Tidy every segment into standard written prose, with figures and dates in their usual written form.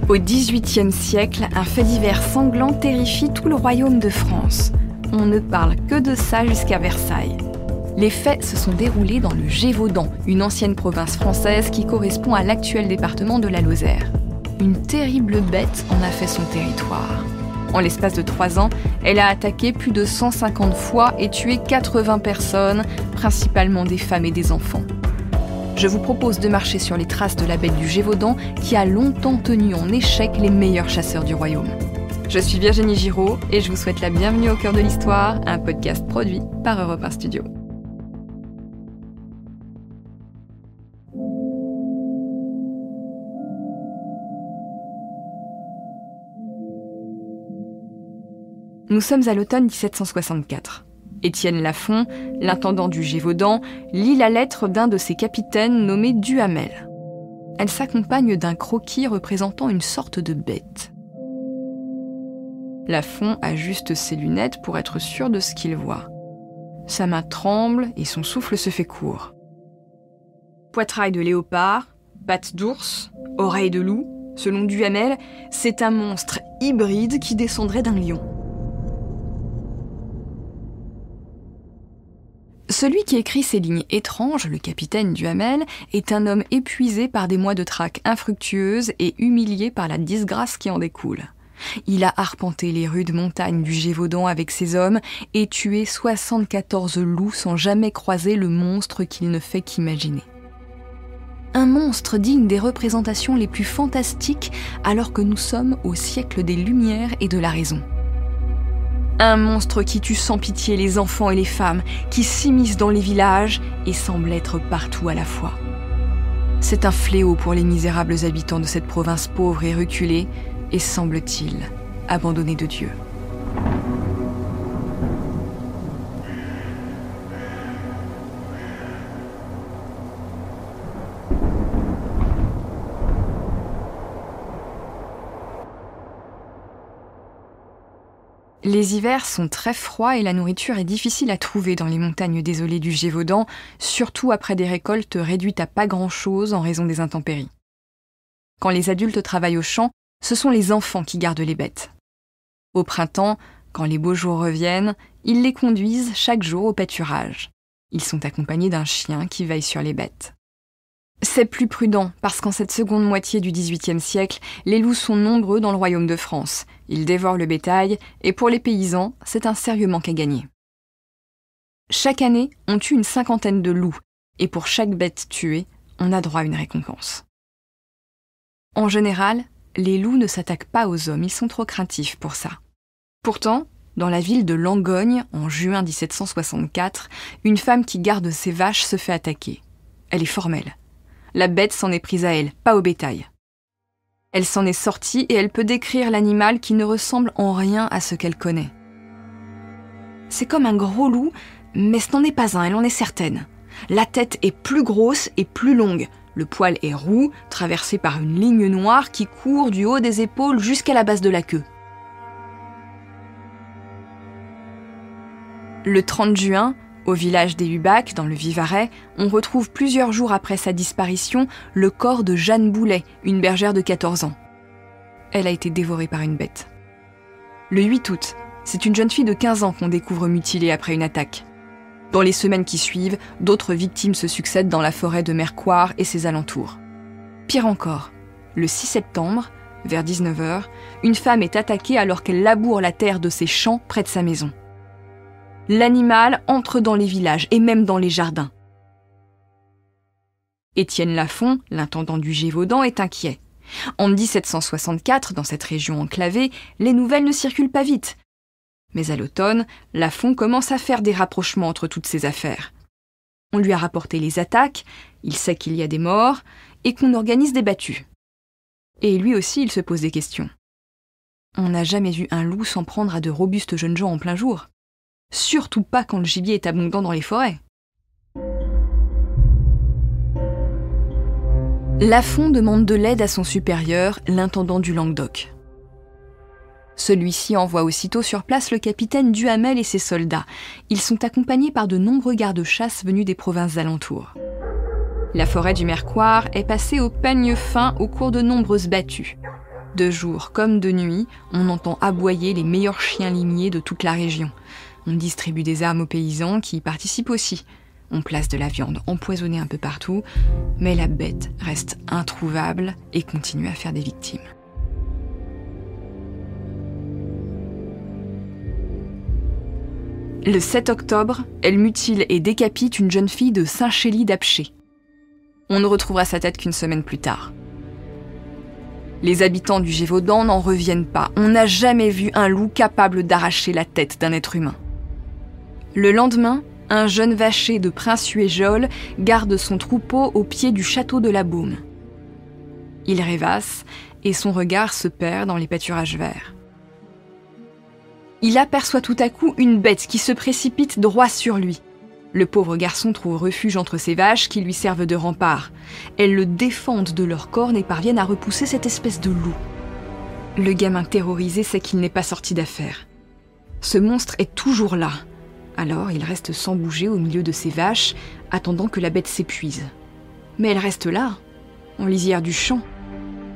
Au XVIIIe siècle, un fait divers sanglant terrifie tout le royaume de France. On ne parle que de ça jusqu'à Versailles. Les faits se sont déroulés dans le Gévaudan, une ancienne province française qui correspond à l'actuel département de la Lozère. Une terrible bête en a fait son territoire. En l'espace de 3 ans, elle a attaqué plus de 150 fois et tué 80 personnes, principalement des femmes et des enfants. Je vous propose de marcher sur les traces de la bête du Gévaudan qui a longtemps tenu en échec les meilleurs chasseurs du royaume. Je suis Virginie Giraud et je vous souhaite la bienvenue au cœur de l'histoire, un podcast produit par Europe 1 Studio. Nous sommes à l'automne 1764. Étienne Lafond, l'intendant du Gévaudan, lit la lettre d'un de ses capitaines nommé Duhamel. Elle s'accompagne d'un croquis représentant une sorte de bête. Lafond ajuste ses lunettes pour être sûr de ce qu'il voit. Sa main tremble et son souffle se fait court. Poitrail de léopard, pattes d'ours, oreilles de loup, selon Duhamel, c'est un monstre hybride qui descendrait d'un lion. Celui qui écrit ces lignes étranges, le capitaine Duhamel, est un homme épuisé par des mois de traque infructueuse et humilié par la disgrâce qui en découle. Il a arpenté les rudes montagnes du Gévaudan avec ses hommes et tué 74 loups sans jamais croiser le monstre qu'il ne fait qu'imaginer. Un monstre digne des représentations les plus fantastiques alors que nous sommes au siècle des Lumières et de la raison. Un monstre qui tue sans pitié les enfants et les femmes, qui s'immisce dans les villages et semble être partout à la fois. C'est un fléau pour les misérables habitants de cette province pauvre et reculée, et semble-t-il, abandonnée de Dieu. Les hivers sont très froids et la nourriture est difficile à trouver dans les montagnes désolées du Gévaudan, surtout après des récoltes réduites à pas grand-chose en raison des intempéries. Quand les adultes travaillent au champ, ce sont les enfants qui gardent les bêtes. Au printemps, quand les beaux jours reviennent, ils les conduisent chaque jour au pâturage. Ils sont accompagnés d'un chien qui veille sur les bêtes. C'est plus prudent parce qu'en cette seconde moitié du XVIIIe siècle, les loups sont nombreux dans le royaume de France. Ils dévorent le bétail et pour les paysans, c'est un sérieux manque à gagner. Chaque année, on tue une 50aine de loups et pour chaque bête tuée, on a droit à une récompense. En général, les loups ne s'attaquent pas aux hommes, ils sont trop craintifs pour ça. Pourtant, dans la ville de Langogne, en juin 1764, une femme qui garde ses vaches se fait attaquer. Elle est formelle. La bête s'en est prise à elle, pas au bétail. Elle s'en est sortie et elle peut décrire l'animal qui ne ressemble en rien à ce qu'elle connaît. C'est comme un gros loup, mais ce n'en est pas un, elle en est certaine. La tête est plus grosse et plus longue. Le poil est roux, traversé par une ligne noire qui court du haut des épaules jusqu'à la base de la queue. Le 30 juin, au village des Hubacs, dans le Vivarais, on retrouve plusieurs jours après sa disparition le corps de Jeanne Boulet, une bergère de 14 ans. Elle a été dévorée par une bête. Le 8 août, c'est une jeune fille de 15 ans qu'on découvre mutilée après une attaque. Dans les semaines qui suivent, d'autres victimes se succèdent dans la forêt de Mercoire et ses alentours. Pire encore, le 6 septembre, vers 19h, une femme est attaquée alors qu'elle laboure la terre de ses champs près de sa maison. L'animal entre dans les villages et même dans les jardins. Étienne Lafond, l'intendant du Gévaudan, est inquiet. En 1764, dans cette région enclavée, les nouvelles ne circulent pas vite. Mais à l'automne, Lafond commence à faire des rapprochements entre toutes ces affaires. On lui a rapporté les attaques, il sait qu'il y a des morts, et qu'on organise des battues. Et lui aussi, il se pose des questions. On n'a jamais vu un loup s'en prendre à de robustes jeunes gens en plein jour. Surtout pas quand le gibier est abondant dans les forêts. Lafond demande de l'aide à son supérieur, l'intendant du Languedoc. Celui-ci envoie aussitôt sur place le capitaine Duhamel et ses soldats. Ils sont accompagnés par de nombreux gardes-chasse venus des provinces alentours. La forêt du Mercoire est passée au peigne fin au cours de nombreuses battues. De jour comme de nuit, on entend aboyer les meilleurs chiens limiers de toute la région. On distribue des armes aux paysans qui y participent aussi. On place de la viande empoisonnée un peu partout, mais la bête reste introuvable et continue à faire des victimes. Le 7 octobre, elle mutile et décapite une jeune fille de Saint-Chély-d'Apcher. On ne retrouvera sa tête qu'une semaine plus tard. Les habitants du Gévaudan n'en reviennent pas. On n'a jamais vu un loup capable d'arracher la tête d'un être humain. Le lendemain, un jeune vacher de Prince-Huéjol garde son troupeau au pied du château de la Baume. Il rêvasse et son regard se perd dans les pâturages verts. Il aperçoit tout à coup une bête qui se précipite droit sur lui. Le pauvre garçon trouve refuge entre ses vaches qui lui servent de rempart. Elles le défendent de leurs cornes et parviennent à repousser cette espèce de loup. Le gamin terrorisé sait qu'il n'est pas sorti d'affaire. Ce monstre est toujours là. Alors il reste sans bouger au milieu de ses vaches, attendant que la bête s'épuise. Mais elle reste là, en lisière du champ.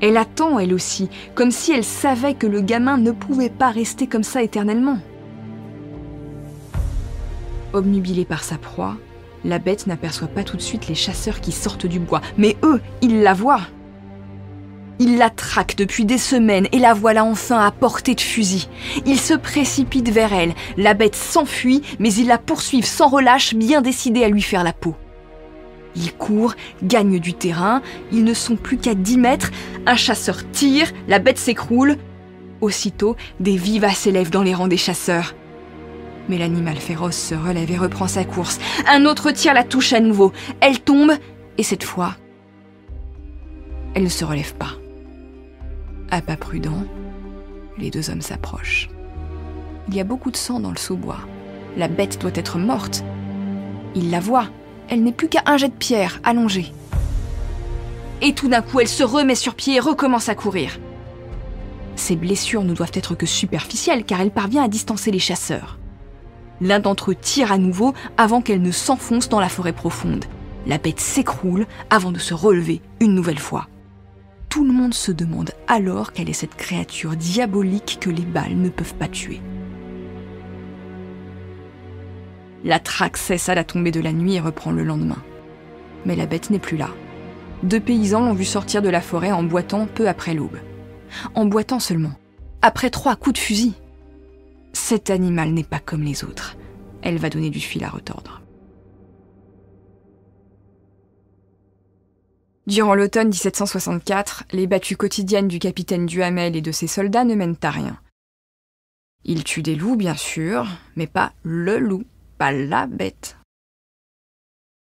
Elle attend, elle aussi, comme si elle savait que le gamin ne pouvait pas rester comme ça éternellement. Obnubilée par sa proie, la bête n'aperçoit pas tout de suite les chasseurs qui sortent du bois. Mais eux, ils la voient. Ils la traquent depuis des semaines et la voilà enfin à portée de fusil. Ils se précipitent vers elle. La bête s'enfuit, mais ils la poursuivent sans relâche, bien décidés à lui faire la peau. Ils courent, gagnent du terrain, ils ne sont plus qu'à 10 mètres. Un chasseur tire, la bête s'écroule. Aussitôt, des vivaces s'élèvent dans les rangs des chasseurs. Mais l'animal féroce se relève et reprend sa course. Un autre tir la touche à nouveau. Elle tombe, et cette fois, elle ne se relève pas. À pas prudent, les deux hommes s'approchent. Il y a beaucoup de sang dans le sous-bois. La bête doit être morte. Il la voit. Elle n'est plus qu'à un jet de pierre, allongée. Et tout d'un coup, elle se remet sur pied et recommence à courir. Ses blessures ne doivent être que superficielles, car elle parvient à distancer les chasseurs. L'un d'entre eux tire à nouveau avant qu'elle ne s'enfonce dans la forêt profonde. La bête s'écroule avant de se relever une nouvelle fois. Tout le monde se demande alors quelle est cette créature diabolique que les balles ne peuvent pas tuer. La traque cesse à la tombée de la nuit et reprend le lendemain. Mais la bête n'est plus là. 2 paysans l'ont vue sortir de la forêt en boitant peu après l'aube. En boitant seulement. Après 3 coups de fusil. Cet animal n'est pas comme les autres. Elle va donner du fil à retordre. Durant l'automne 1764, les battues quotidiennes du capitaine Duhamel et de ses soldats ne mènent à rien. Ils tuent des loups, bien sûr, mais pas le loup. Pas la bête.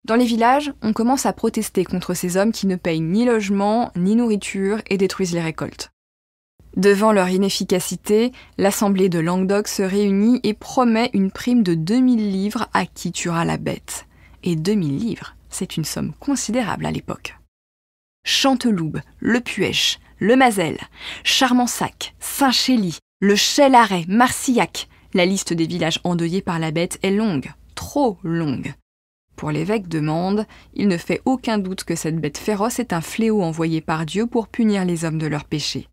Dans les villages, on commence à protester contre ces hommes qui ne payent ni logement, ni nourriture et détruisent les récoltes. Devant leur inefficacité, l'Assemblée de Languedoc se réunit et promet une prime de 2000 livres à qui tuera la bête. Et 2000 livres, c'est une somme considérable à l'époque. Chanteloube, Le Puech, Le Mazel, Charmensac, Saint-Chély, Le Chêlaret, Marcillac. La liste des villages endeuillés par la bête est longue, trop longue. Pour l'évêque de Mende, il ne fait aucun doute que cette bête féroce est un fléau envoyé par Dieu pour punir les hommes de leurs péchés.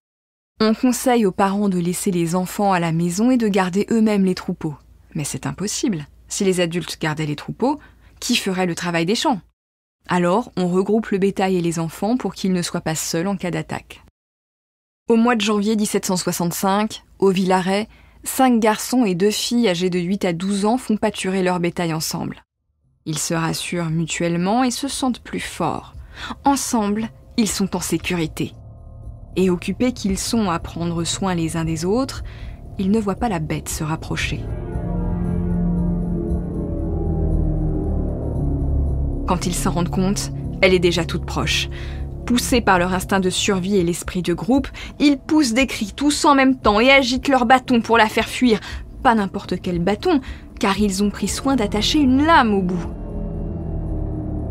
On conseille aux parents de laisser les enfants à la maison et de garder eux-mêmes les troupeaux. Mais c'est impossible. Si les adultes gardaient les troupeaux, qui ferait le travail des champs ? Alors, on regroupe le bétail et les enfants pour qu'ils ne soient pas seuls en cas d'attaque. Au mois de janvier 1765, au Villaret, 5 garçons et 2 filles âgées de 8 à 12 ans font pâturer leur bétail ensemble. Ils se rassurent mutuellement et se sentent plus forts. Ensemble, ils sont en sécurité. Et occupés qu'ils sont à prendre soin les uns des autres, ils ne voient pas la bête se rapprocher. Quand ils s'en rendent compte, elle est déjà toute proche. Poussés par leur instinct de survie et l'esprit de groupe, ils poussent des cris tous en même temps et agitent leurs bâtons pour la faire fuir. Pas n'importe quel bâton, car ils ont pris soin d'attacher une lame au bout.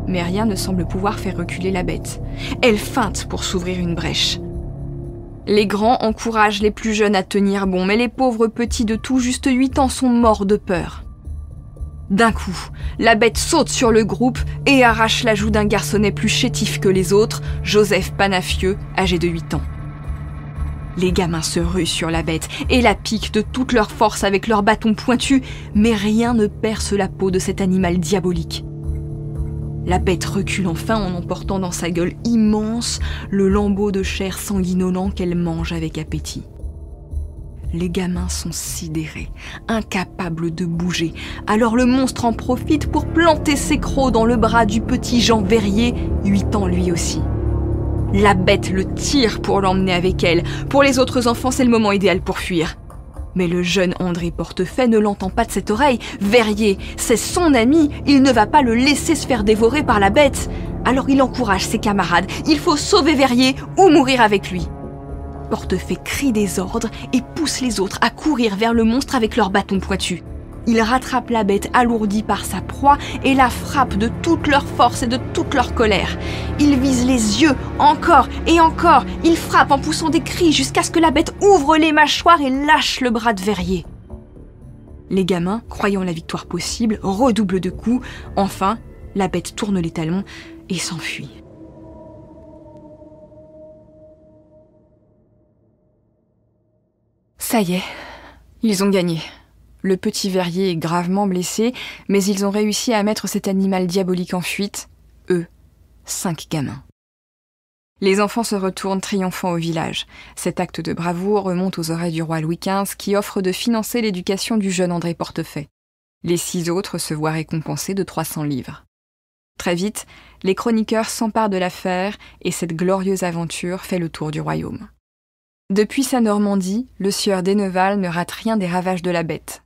Mais rien ne semble pouvoir faire reculer la bête. Elle feinte pour s'ouvrir une brèche. Les grands encouragent les plus jeunes à tenir bon, mais les pauvres petits de tout juste 8 ans sont morts de peur. D'un coup, la bête saute sur le groupe et arrache la joue d'un garçonnet plus chétif que les autres, Joseph Panafieux, âgé de 8 ans. Les gamins se ruent sur la bête et la piquent de toute leur force avec leurs bâtons pointus, mais rien ne perce la peau de cet animal diabolique. La bête recule enfin en emportant dans sa gueule immense le lambeau de chair sanguinolent qu'elle mange avec appétit. Les gamins sont sidérés, incapables de bouger. Alors le monstre en profite pour planter ses crocs dans le bras du petit Jean Verrier, 8 ans lui aussi. La bête le tire pour l'emmener avec elle. Pour les autres enfants, c'est le moment idéal pour fuir. Mais le jeune André Portefaix ne l'entend pas de cette oreille. Verrier, c'est son ami, il ne va pas le laisser se faire dévorer par la bête. Alors il encourage ses camarades. Il faut sauver Verrier ou mourir avec lui. Portefaix crie des ordres et pousse les autres à courir vers le monstre avec leurs bâtons pointus. Il rattrape la bête alourdie par sa proie et la frappe de toute leur force et de toute leur colère. Il vise les yeux, encore et encore. Il frappe en poussant des cris jusqu'à ce que la bête ouvre les mâchoires et lâche le bras de Verrier. Les gamins, croyant la victoire possible, redoublent de coups. Enfin, la bête tourne les talons et s'enfuit. Ça y est, ils ont gagné. Le petit Verrier est gravement blessé, mais ils ont réussi à mettre cet animal diabolique en fuite. Eux, 5 gamins. Les enfants se retournent triomphants au village. Cet acte de bravoure remonte aux oreilles du roi Louis XV qui offre de financer l'éducation du jeune André Portefaix. Les 6 autres se voient récompensés de 300 livres. Très vite, les chroniqueurs s'emparent de l'affaire et cette glorieuse aventure fait le tour du royaume. Depuis sa Normandie, le sieur Denneval ne rate rien des ravages de la bête.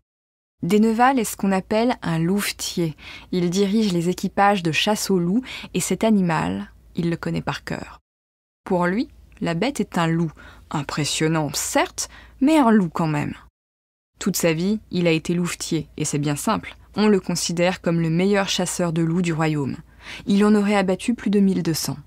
Denneval est ce qu'on appelle un louvetier. Il dirige les équipages de chasse aux loups et cet animal, il le connaît par cœur. Pour lui, la bête est un loup. Impressionnant, certes, mais un loup quand même. Toute sa vie, il a été louvetier, et c'est bien simple. On le considère comme le meilleur chasseur de loups du royaume. Il en aurait abattu plus de 1200.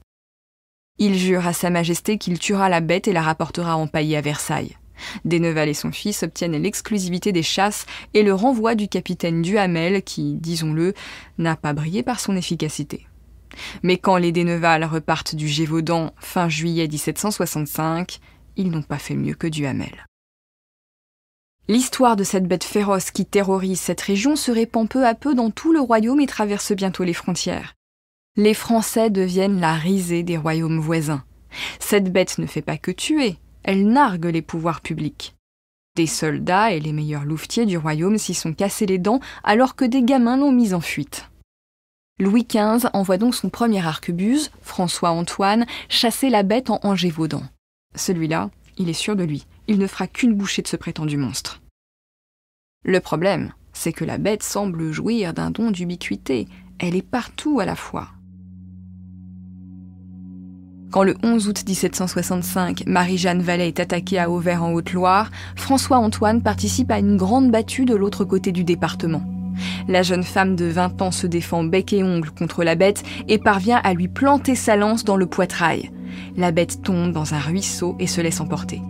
Il jure à sa majesté qu'il tuera la bête et la rapportera empaillée à Versailles. Denneval et son fils obtiennent l'exclusivité des chasses et le renvoi du capitaine Duhamel qui, disons-le, n'a pas brillé par son efficacité. Mais quand les Denneval repartent du Gévaudan fin juillet 1765, ils n'ont pas fait mieux que Duhamel. L'histoire de cette bête féroce qui terrorise cette région se répand peu à peu dans tout le royaume et traverse bientôt les frontières. Les Français deviennent la risée des royaumes voisins. Cette bête ne fait pas que tuer, elle nargue les pouvoirs publics. Des soldats et les meilleurs louvetiers du royaume s'y sont cassés les dents alors que des gamins l'ont mise en fuite. Louis XV envoie donc son premier arquebuse, François-Antoine, chasser la bête en Gévaudan. Celui-là, il est sûr de lui, il ne fera qu'une bouchée de ce prétendu monstre. Le problème, c'est que la bête semble jouir d'un don d'ubiquité, elle est partout à la fois. Quand le 11 août 1765, Marie-Jeanne Vallée est attaquée à Auvers en Haute-Loire, François-Antoine participe à une grande battue de l'autre côté du département. La jeune femme de 20 ans se défend bec et ongles contre la bête et parvient à lui planter sa lance dans le poitrail. La bête tombe dans un ruisseau et se laisse emporter.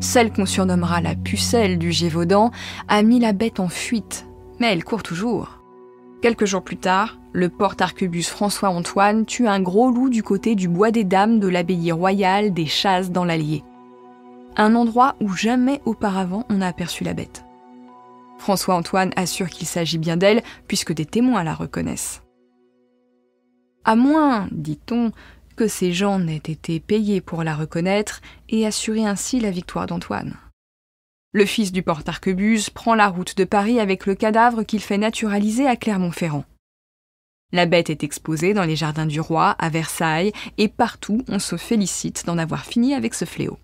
Celle qu'on surnommera la pucelle du Gévaudan a mis la bête en fuite, mais elle court toujours. Quelques jours plus tard, le porte-arquebuse François-Antoine tue un gros loup du côté du Bois des Dames de l'abbaye royale des Chasses dans l'Allier. Un endroit où jamais auparavant on n'a aperçu la bête. François-Antoine assure qu'il s'agit bien d'elle puisque des témoins la reconnaissent. À moins, dit-on, que ces gens n'aient été payés pour la reconnaître et assurer ainsi la victoire d'Antoine. Le fils du porte-arquebuse prend la route de Paris avec le cadavre qu'il fait naturaliser à Clermont-Ferrand. La bête est exposée dans les jardins du roi, à Versailles, et partout on se félicite d'en avoir fini avec ce fléau.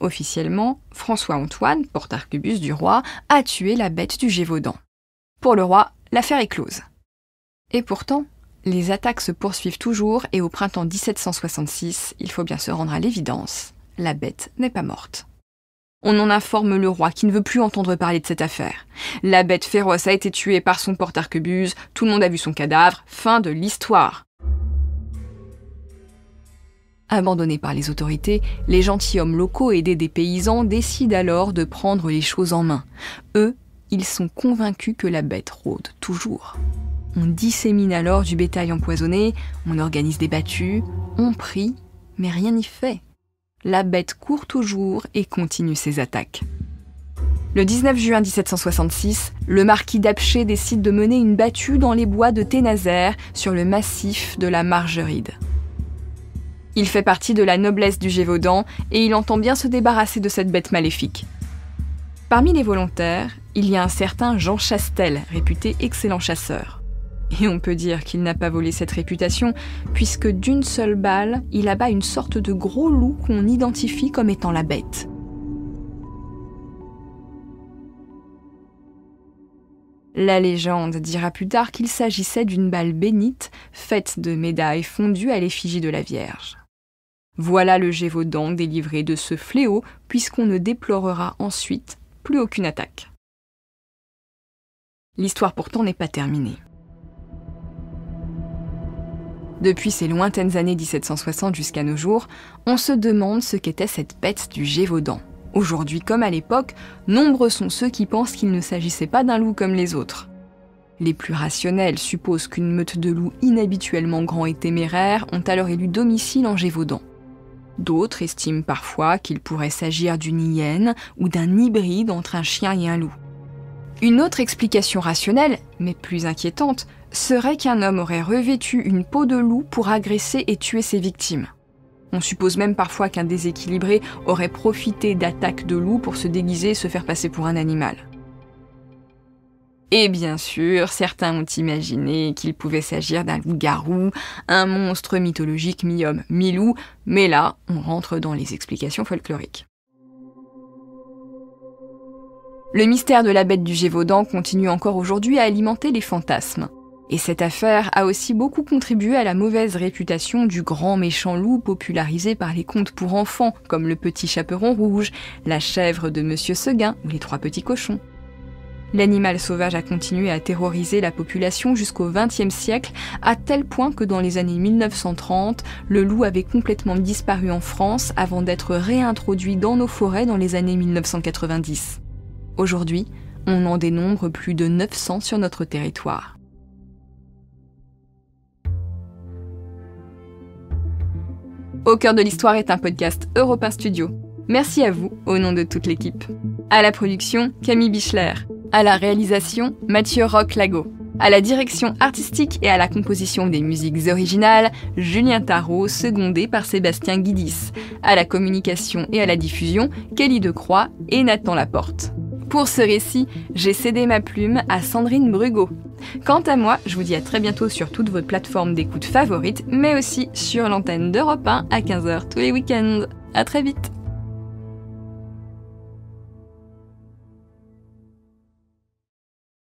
Officiellement, François-Antoine, porte-arquebuse du roi, a tué la bête du Gévaudan. Pour le roi, l'affaire est close. Et pourtant, les attaques se poursuivent toujours et au printemps 1766, il faut bien se rendre à l'évidence, la bête n'est pas morte. On en informe le roi qui ne veut plus entendre parler de cette affaire. La bête féroce a été tuée par son porte-arquebuse, tout le monde a vu son cadavre, fin de l'histoire. Abandonnés par les autorités, les gentilshommes locaux aidés des paysans décident alors de prendre les choses en main. Eux, ils sont convaincus que la bête rôde toujours. On dissémine alors du bétail empoisonné, on organise des battues, on prie, mais rien n'y fait. la bête court toujours et continue ses attaques. Le 19 juin 1766, le marquis d'Apcher décide de mener une battue dans les bois de Thénazère sur le massif de la Margeride. Il fait partie de la noblesse du Gévaudan et il entend bien se débarrasser de cette bête maléfique. Parmi les volontaires, il y a un certain Jean Chastel, réputé excellent chasseur. Et on peut dire qu'il n'a pas volé cette réputation, puisque d'une seule balle, il abat une sorte de gros loup qu'on identifie comme étant la bête. La légende dira plus tard qu'il s'agissait d'une balle bénite, faite de médailles fondues à l'effigie de la Vierge. Voilà le Gévaudan délivré de ce fléau, puisqu'on ne déplorera ensuite plus aucune attaque. L'histoire pourtant n'est pas terminée. Depuis ces lointaines années 1760 jusqu'à nos jours, on se demande ce qu'était cette bête du Gévaudan. Aujourd'hui comme à l'époque, nombreux sont ceux qui pensent qu'il ne s'agissait pas d'un loup comme les autres. Les plus rationnels supposent qu'une meute de loups inhabituellement grands et téméraires ont alors élu domicile en Gévaudan. D'autres estiment parfois qu'il pourrait s'agir d'une hyène ou d'un hybride entre un chien et un loup. Une autre explication rationnelle, mais plus inquiétante, serait qu'un homme aurait revêtu une peau de loup pour agresser et tuer ses victimes. On suppose même parfois qu'un déséquilibré aurait profité d'attaques de loups pour se déguiser et se faire passer pour un animal. Et bien sûr, certains ont imaginé qu'il pouvait s'agir d'un loup-garou, un monstre mythologique mi-homme, mi-loup, mais là, on rentre dans les explications folkloriques. Le mystère de la bête du Gévaudan continue encore aujourd'hui à alimenter les fantasmes. Et cette affaire a aussi beaucoup contribué à la mauvaise réputation du grand méchant loup popularisé par les contes pour enfants, comme le petit chaperon rouge, la chèvre de Monsieur Seguin ou les trois petits cochons. L'animal sauvage a continué à terroriser la population jusqu'au XXe siècle, à tel point que dans les années 1930, le loup avait complètement disparu en France avant d'être réintroduit dans nos forêts dans les années 1990. Aujourd'hui, on en dénombre plus de 900 sur notre territoire. Au cœur de l'histoire est un podcast Europe 1 Studio. Merci à vous, au nom de toute l'équipe. À la production, Camille Bichler. À la réalisation, Mathieu Roch-Lago. À la direction artistique et à la composition des musiques originales, Julien Tarot, secondé par Sébastien Guidis. À la communication et à la diffusion, Kelly Decroix et Nathan Laporte. Pour ce récit, j'ai cédé ma plume à Sandrine Brugo. Quant à moi, je vous dis à très bientôt sur toutes vos plateformes d'écoute favorites, mais aussi sur l'antenne d'Europe 1 à 15h tous les week-ends. À très vite!